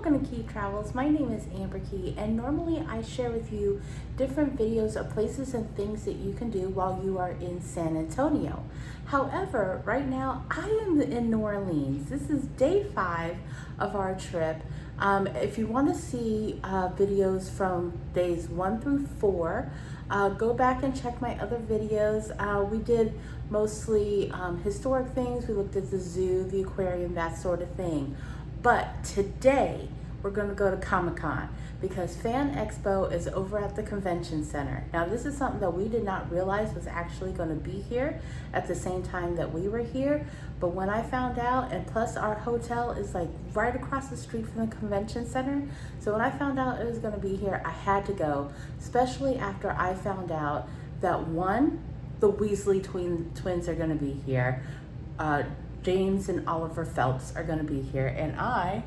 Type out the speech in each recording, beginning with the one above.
Welcome to Key Travels. My name is Amber Key, and normally I share with you different videos of places and things that you can do while you are in San Antonio. However, right now I am in New Orleans. This is day 5 of our trip. If you want to see videos from days 1 through 4, go back and check my other videos. We did mostly historic things. We looked at the zoo, the aquarium, that sort of thing. But today we're going to go to Comic-Con because Fan Expo is over at the convention center. Now this is something that we did not realize was actually going to be here at the same time that we were here. But when I found out, and plus our hotel is like right across the street from the convention center. So when I found out it was going to be here, I had to go, especially after I found out that one, the Weasley twins are going to be here. James and Oliver Phelps are going to be here, and I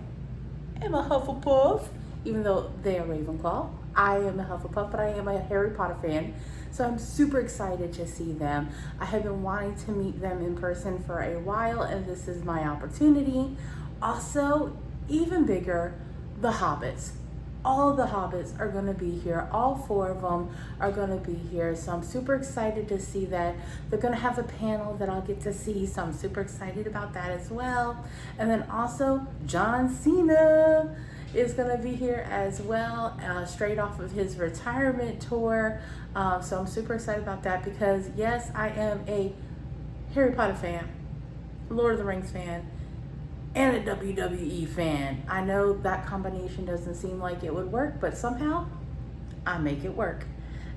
am a Hufflepuff, even though they are Ravenclaw. I am a Hufflepuff, but I am a Harry Potter fan, so I'm super excited to see them. I have been wanting to meet them in person for a while, and this is my opportunity. Also, even bigger, the Hobbits. All the Hobbits are going to be here. All 4 of them are going to be here. So I'm super excited to see that. They're going to have a panel that I'll get to see. So I'm super excited about that as well. And then also John Cena is going to be here as well, straight off of his retirement tour. So I'm super excited about that because yes, I am a Harry Potter fan, Lord of the Rings fan, and a WWE fan. I know that combination doesn't seem like it would work, but somehow I make it work.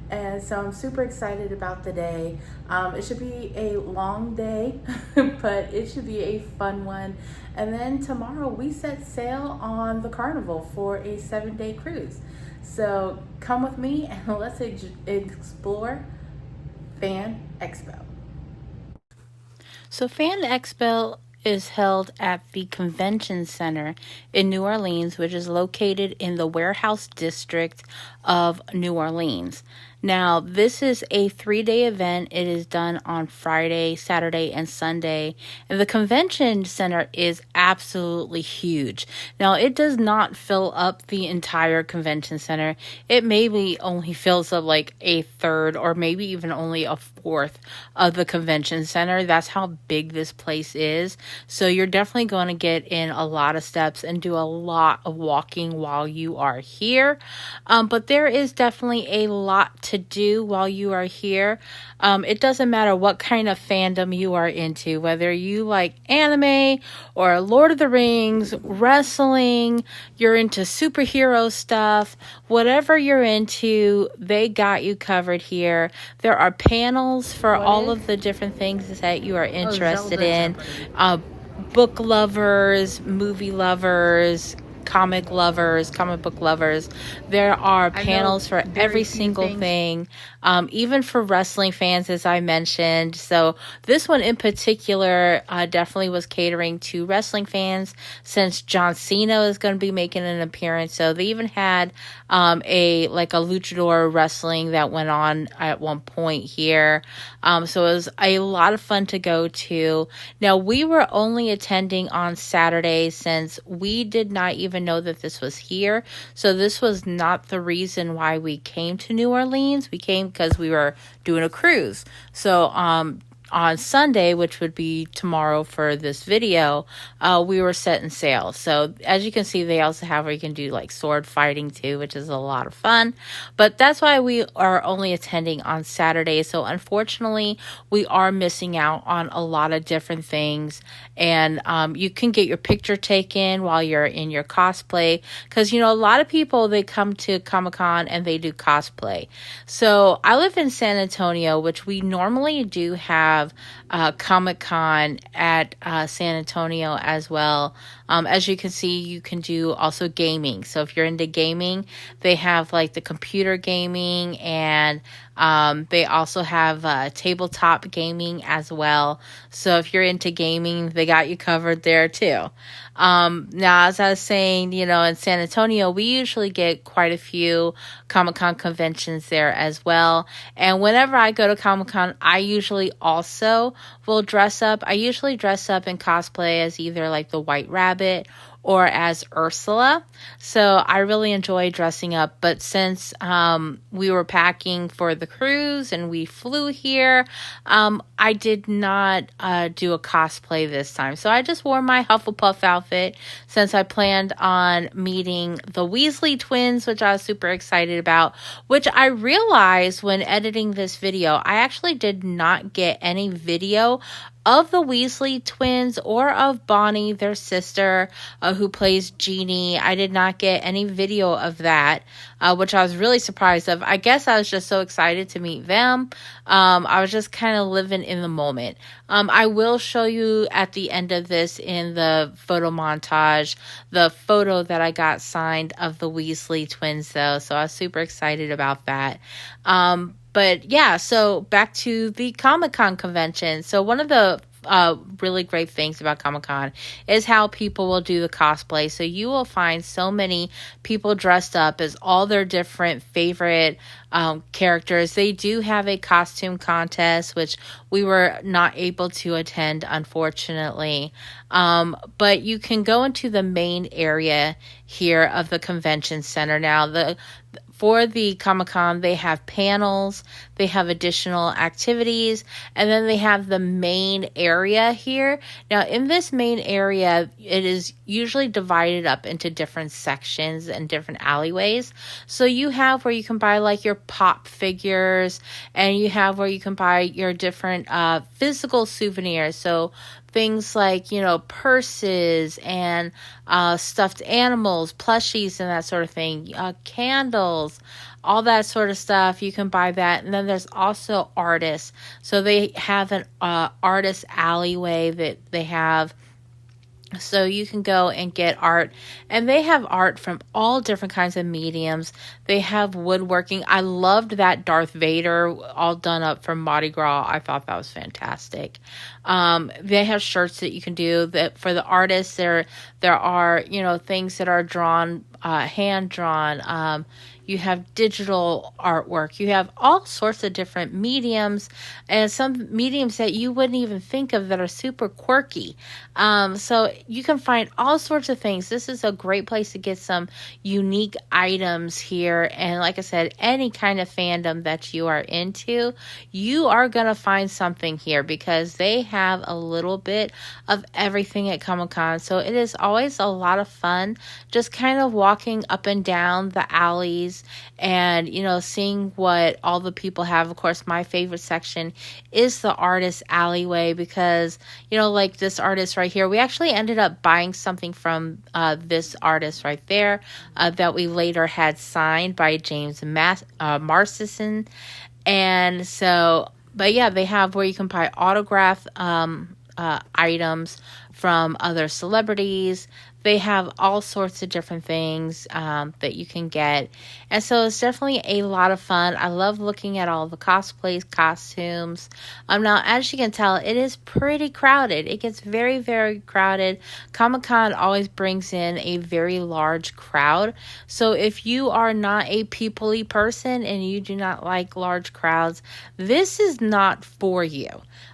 And so I'm super excited about the day. It should be a long day, but it should be a fun one. And then tomorrow we set sail on the Carnival for a 7-day cruise. So come with me and let's explore Fan Expo. So Fan Expo is held at the Convention Center in New Orleans, which is located in the Warehouse District of New Orleans. Now, this is a 3-day event. It is done on Friday, Saturday, and Sunday. And the Convention Center is absolutely huge. Now, it does not fill up the entire Convention Center. It maybe only fills up like a third or maybe even only a fourth of the Convention Center. That's how big this place is. So you're definitely going to get in a lot of steps and do a lot of walking while you are here. But there is definitely a lot to do while you are here. It doesn't matter what kind of fandom you are into, whether you like anime or Lord of the Rings, wrestling, you're into superhero stuff, whatever you're into, they got you covered here. There are panels for all of the different things that you are interested in. Book lovers, movie lovers, comic book lovers. There are panels for every single thing, even for wrestling fans, as I mentioned. So this one in particular definitely was catering to wrestling fans, since John Cena is going to be making an appearance. So they even had a luchador wrestling that went on at one point here. So it was a lot of fun to go to. Now, we were only attending on Saturday since we did not even know that this was here. So this was not the reason why we came to New Orleans. We came because we were doing a cruise. So on Sunday, which would be tomorrow for this video, we were setting sail. So as you can see, they also have where you can do like sword fighting too, which is a lot of fun. But that's why we are only attending on Saturday. So unfortunately, we are missing out on a lot of different things. And you can get your picture taken while you're in your cosplay. Because, you know, a lot of people, they come to Comic-Con and they do cosplay. So I live in San Antonio, which we normally do have Comic-Con at San Antonio as well. As you can see, you can do also gaming. So if you're into gaming, they have like the computer gaming, and they also have tabletop gaming as well. So if you're into gaming, they got you covered there too. Now, as I was saying, you know, in San Antonio, we usually get quite a few Comic-Con conventions there as well. And whenever I go to Comic-Con, I usually also will dress up. I usually dress up in cosplay as either like the White Rabbit or as Ursula. So I really enjoy dressing up. But since we were packing for the cruise and we flew here, I did not do a cosplay this time. So I just wore my Hufflepuff outfit since I planned on meeting the Weasley twins, which I was super excited about, which I realized when editing this video, I actually did not get any video of the Weasley twins or of Bonnie, their sister, who plays Jeannie. I did not get any video of that, which I was really surprised of. I guess I was just so excited to meet them. I was just kind of living in the moment. I will show you at the end of this in the photo montage, the photo that I got signed of the Weasley twins though. So I was super excited about that. But yeah, so back to the Comic-Con convention. So one of the really great things about Comic-Con is how people will do the cosplay. So you will find so many people dressed up as all their different favorite characters. They do have a costume contest, which we were not able to attend, unfortunately. But you can go into the main area here of the convention center. Now, for the Comic-Con, they have panels, they have additional activities, and then they have the main area here. Now, in this main area, it is usually divided up into different sections and different alleyways. So you have where you can buy like your pop figures, and you have where you can buy your different physical souvenirs. So things like, purses and stuffed animals, plushies, and that sort of thing, candles, all that sort of stuff. You can buy that. And then there's also artists. So they have an artist alleyway that they have. So you can go and get art, and they have art from all different kinds of mediums. They have woodworking. I loved that Darth Vader all done up from Mardi Gras. I thought that was fantastic. They have shirts that you can do that for the artists. There are, things that are drawn, hand drawn. You have digital artwork. You have all sorts of different mediums, and some mediums that you wouldn't even think of that are super quirky. So you can find all sorts of things. This is a great place to get some unique items here. And like I said, any kind of fandom that you are into, you are going to find something here because they have a little bit of everything at Comic-Con. So it is always a lot of fun just kind of walking up and down the alleys and, seeing what all the people have. Of course, my favorite section is the artist alleyway because, like this artist right here, we actually ended up buying something from this artist right there that we later had signed by James Marston. And so, but yeah, they have where you can buy autograph items from other celebrities. They have all sorts of different things that you can get. And so it's definitely a lot of fun. I love looking at all the cosplays, costumes. Now, as you can tell, it is pretty crowded. It gets very, very crowded. Comic-Con always brings in a very large crowd. So if you are not a people-y person and you do not like large crowds, this is not for you.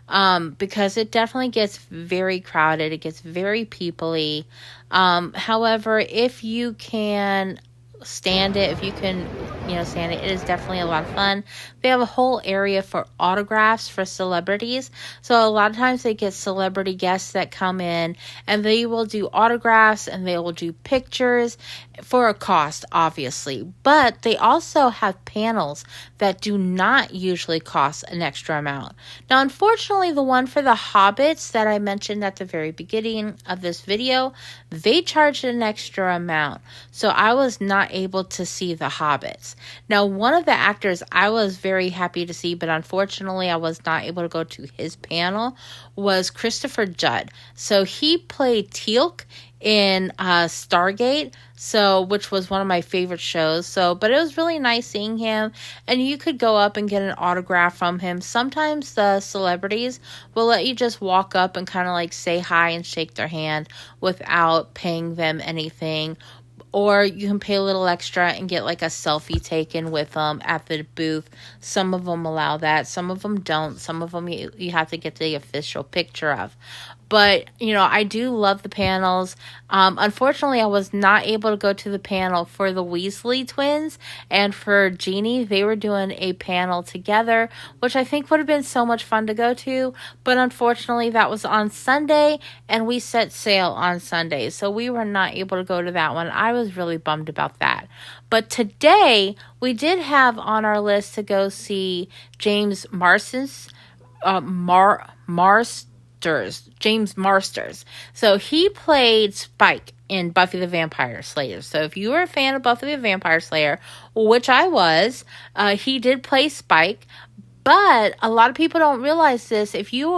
Because it definitely gets very crowded. It gets very people-y. However, if you can stand it, stand it is definitely a lot of fun. They have a whole area for autographs for celebrities. So a lot of times they get celebrity guests that come in and they will do autographs and they will do pictures for a cost, obviously. But they also have panels that do not usually cost an extra amount. Now, unfortunately, the one for the Hobbits that I mentioned at the very beginning of this video, they charged an extra amount. So I was not able to see the Hobbits. Now, one of the actors I was very happy to see, but unfortunately I was not able to go to his panel, was Christopher Judd. So he played Teal'c in Stargate, which was one of my favorite shows. But it was really nice seeing him, and you could go up and get an autograph from him. Sometimes the celebrities will let you just walk up and kind of like say hi and shake their hand without paying them anything. Or you can pay a little extra and get like a selfie taken with them at the booth. Some of them allow that. Some of them don't. Some of them you have to get the official picture of. But, I do love the panels. Unfortunately, I was not able to go to the panel for the Weasley twins and for Jeannie. They were doing a panel together, which I think would have been so much fun to go to. But unfortunately, that was on Sunday, and we set sail on Sunday. So we were not able to go to that one. I was really bummed about that. But today, we did have on our list to go see James Marston's James Marsters. So he played Spike in Buffy the Vampire Slayer. So if you were a fan of Buffy the Vampire Slayer, which I was, he did play Spike. But a lot of people don't realize this. If you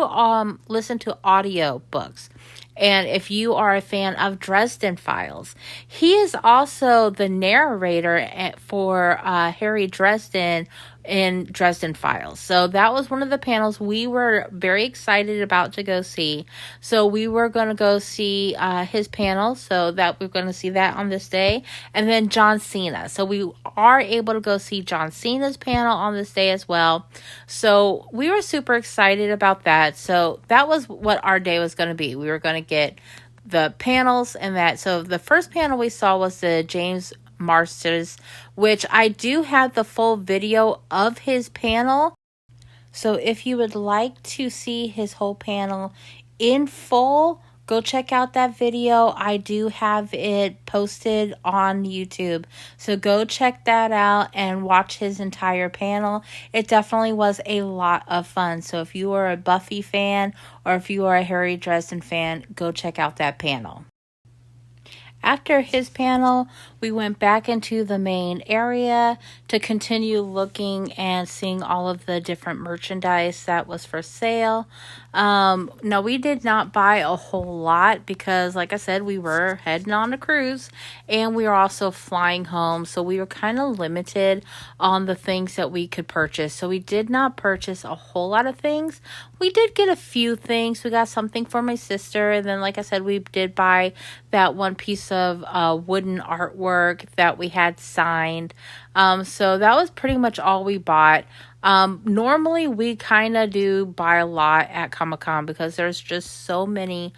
listen to audio books, and if you are a fan of Dresden Files, he is also the narrator for Harry Dresden in Dresden Files. So that was one of the panels we were very excited about to go see. So we were going to go see his panel, so that we're going to see that on this day. And then John Cena. So we are able to go see John Cena's panel on this day as well. So we were super excited about that. So that was what our day was going to be. We were going to get the panels and that. So the first panel we saw was the James Marsters, which I do have the full video of his panel. So if you would like to see his whole panel in full, go check out that video. I do have it posted on YouTube. So go check that out and watch his entire panel. It definitely was a lot of fun. So if you are a Buffy fan or if you are a Harry Dresden fan, go check out that panel. After his panel, we went back into the main area to continue looking and seeing all of the different merchandise that was for sale. No, we did not buy a whole lot because, like I said, we were heading on a cruise and we were also flying home. So we were kind of limited on the things that we could purchase. So we did not purchase a whole lot of things. We did get a few things. We got something for my sister. And then, like I said, we did buy that one piece of wooden artwork that we had signed. So that was pretty much all we bought. Normally we kind of do buy a lot at Comic-Con because there's just so many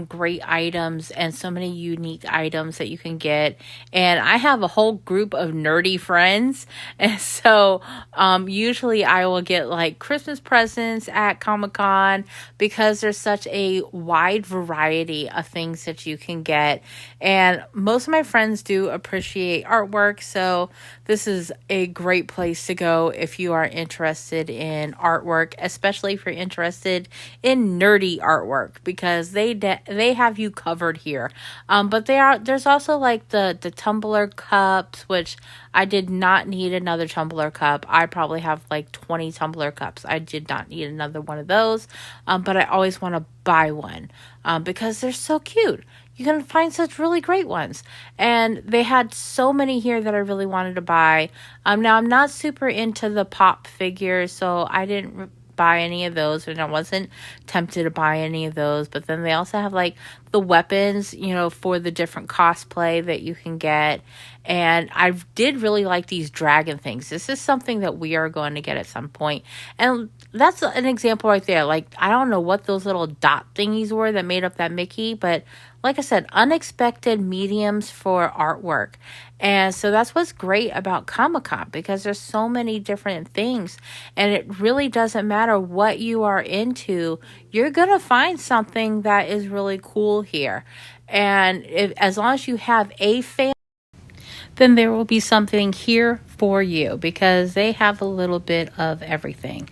great items and so many unique items that you can get. And I have a whole group of nerdy friends. And so usually I will get like Christmas presents at Comic-Con because there's such a wide variety of things that you can get. And most of my friends do appreciate artwork. So this is a great place to go if you are interested in artwork, especially if you're interested in nerdy artwork, because they have you covered here. But there's also like the tumbler cups, which I did not need another tumbler cup. I probably have like 20 tumbler cups. I did not need another one of those. But I always want to buy one because they're so cute. You can find such really great ones. And they had so many here that I really wanted to buy. Now, I'm not super into the pop figures, so I didn't buy any of those, and I wasn't tempted to buy any of those. But then they also have like the weapons, for the different cosplay that you can get. And I did really like these dragon things. This is something that we are going to get at some point. And that's an example right there. Like, I don't know what those little dot thingies were that made up that Mickey, but like I said, unexpected mediums for artwork. And so that's what's great about Comic-Con, because there's so many different things, and it really doesn't matter what you are into. You're going to find something that is really cool here. And as long as you have a fan, then there will be something here for you, because they have a little bit of everything.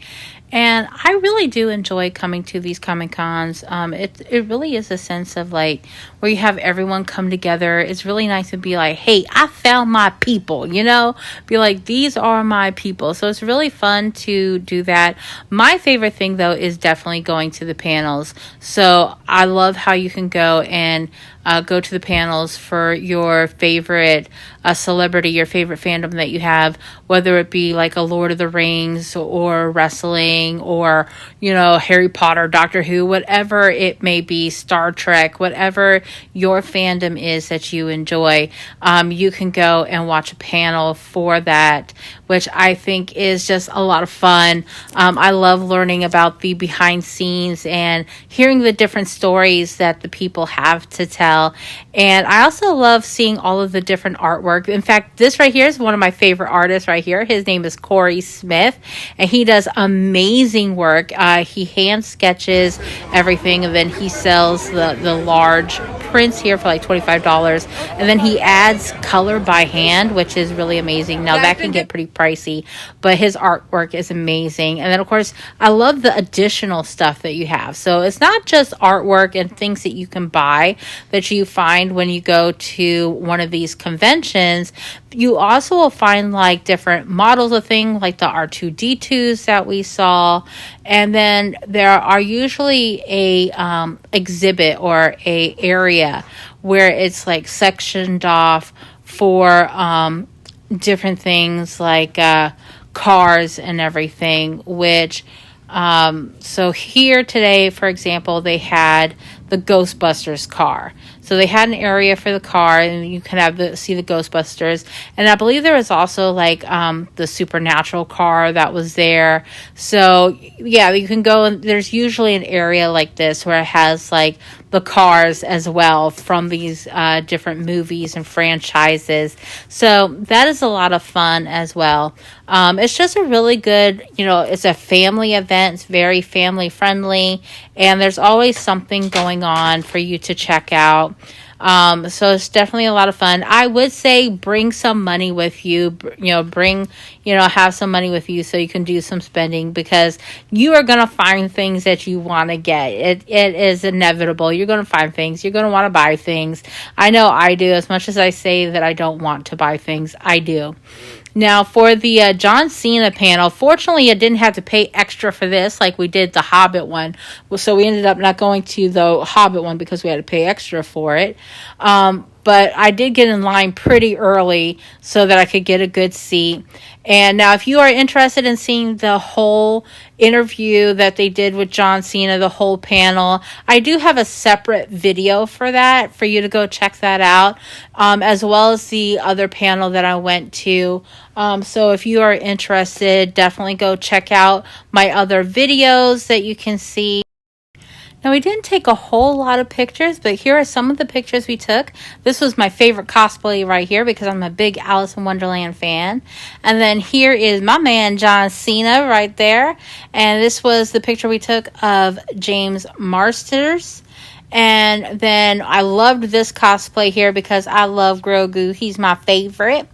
And I really do enjoy coming to these Comic Cons. It really is a sense of like where you have everyone come together. It's really nice to be like, hey, I found my people, be like, these are my people. So it's really fun to do that. My favorite thing though is definitely going to the panels. So I love how you can go and go to the panels for your favorite celebrity, your favorite fandom that you have, whether it be like a Lord of the Rings or wrestling or, Harry Potter, Doctor Who, whatever it may be, Star Trek, whatever your fandom is that you enjoy, you can go and watch a panel for that, which I think is just a lot of fun. I love learning about the behind scenes and hearing the different stories that the people have to tell. And I also love seeing all of the different artwork. In fact, this right here is one of my favorite artists right here. His name is Corey Smith, and he does amazing work. He hand sketches everything, and then he sells the large prints here for like $25, and then he adds color by hand, which is really amazing. Now that can get pretty pricey, but his artwork is amazing. And then of course I love the additional stuff that you have. So it's not just artwork and things that you can buy that you find when you go to one of these conventions. You also will find like different models of things like the R2D2s that we saw, and then there are usually a exhibit or a area where it's like sectioned off for different things like cars and everything, which so here today, for example, they had the Ghostbusters car. So they had an area for the car, and you can see the Ghostbusters. And I believe there was also like the Supernatural car that was there. So yeah, you can go, and there's usually an area like this where it has like the cars as well from these different movies and franchises. So that is a lot of fun as well. It's just a really good, it's a family event. It's very family friendly, and there's always something going on for you to check out. So it's definitely a lot of fun. I would say bring some money with you, have some money with you so you can do some spending, because you are going to find things that you want to get. It is inevitable. You're going to find things. You're going to want to buy things. I know I do. As much as I say that I don't want to buy things, I do. Now, for the John Cena panel, fortunately, I didn't have to pay extra for this like we did the Hobbit one. So we ended up not going to the Hobbit one because we had to pay extra for it. But I did get in line pretty early so that I could get a good seat. And now if you are interested in seeing the whole interview that they did with John Cena, the whole panel, I do have a separate video for that, for you to go check that out, as well as the other panel that I went to. So if you are interested, definitely go check out my other videos that you can see. Now, we didn't take a whole lot of pictures, but here are some of the pictures we took. This was my favorite cosplay right here because I'm a big Alice in Wonderland fan. And then here is my man, John Cena, right there. And this was the picture we took of James Marsters. And then I loved this cosplay here because I love Grogu. He's my favorite.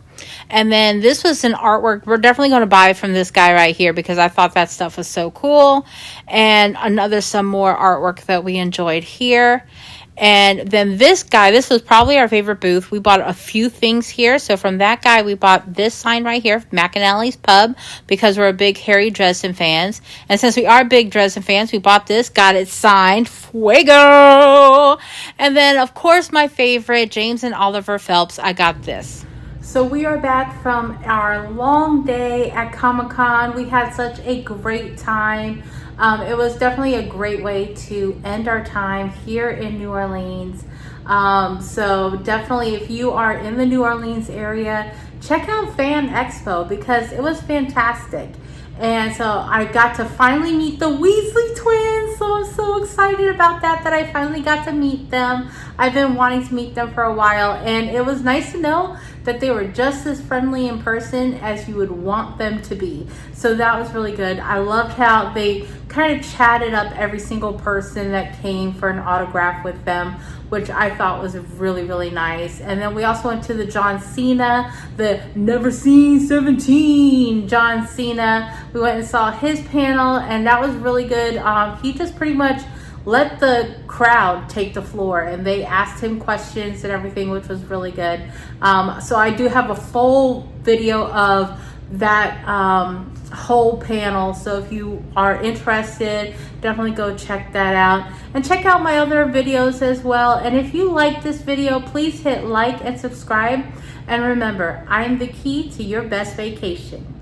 And then this was an artwork we're definitely going to buy from this guy right here because I thought that stuff was so cool. And some more artwork that we enjoyed here. And then this guy, this was probably our favorite booth. We bought a few things here. So from that guy, we bought this sign right here, McAnally's Pub, because we're a big Harry Dresden fans. And since we are big Dresden fans, we bought this, got it signed, Fuego! And then, of course, my favorite, James and Oliver Phelps, I got this. So we are back from our long day at Comic-Con. We had such a great time. It was definitely a great way to end our time here in New Orleans. So definitely, if you are in the New Orleans area, check out Fan Expo because it was fantastic. And so I got to finally meet the Weasley twins. So I'm so excited about that I finally got to meet them. I've been wanting to meet them for a while, and it was nice to know that they were just as friendly in person as you would want them to be. So that was really good. I loved how they kind of chatted up every single person that came for an autograph with them, which I thought was really, really nice. And then we also went to the John Cena, the Never Seen 17 John Cena. We went and saw his panel, and that was really good. He just pretty much let the crowd take the floor, and they asked him questions and everything, which was really good. So I do have a full video of that whole panel. So if you are interested, definitely go check that out, and check out my other videos as well. And if you like this video, please hit like and subscribe. And remember, I am the key to your best vacation.